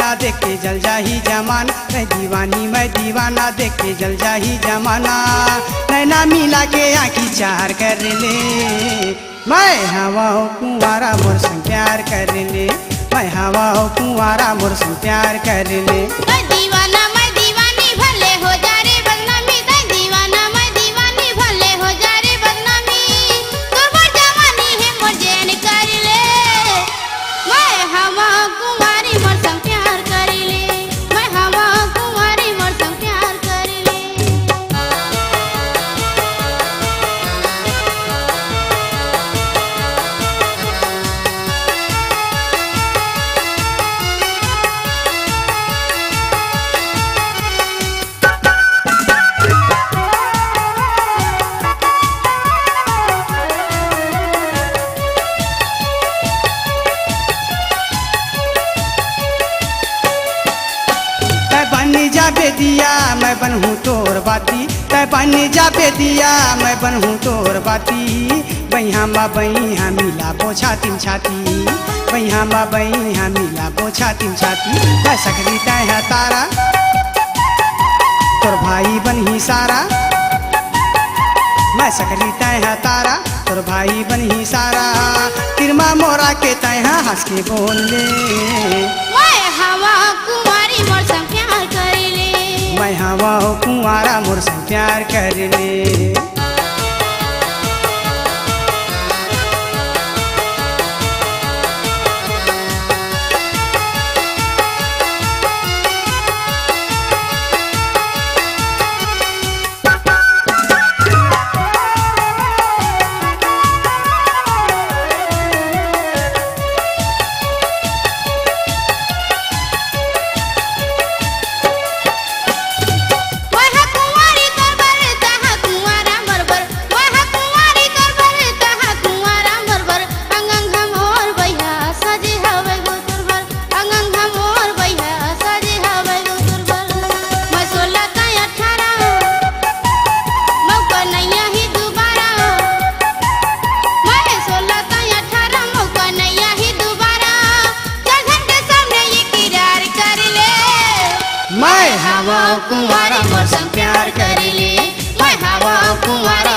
दीवाना देख के जल जाही जमाना, मैं दीवानी मैं दीवाना देख के जल जाही जमाना। नैना मिला के आँखी चार कर ले, मैं हवा हो कुंवारा मोर संग प्यार कर ले, मैं हवा हो कुंवारा मोर संग प्यार कर ले। मैं दीवाना मैं दीवानी भले हो जा रे बदनामी, मैं दीवाना मैं दीवानी भले हो जा रे बदनामी। तोर जवानी है मोर जैन कर ले, मैं हवा कुंवारी मोर संग प्यार कर ले, मैं हवा कुंवारी मोर संग प्यार कर ले। जाबे दिया मैं बनहूँ तोर बाती, तै बन जाबे दिया मैं बनहूँ तोर बाती। बैहा बा बैहा मिला पोछा तीन छाती, बैहा बा बैहा मिला पोछा तीन छाती। मैं सकरी तय है तारा तोर भाई बनही सारा, मैं सकरी तय है तारा तोर भाई बनही सारा। किरमा मोरा के तय है हंस के बोल ले, मैं हवा कुंवारी मोर संग प्यार कर ले, मैं हवा हो कुंवारा मोर संग प्यार कर ले। मैं हवा कुंवारा मोर संग प्यार कर ले, मैं हवा कुंवारा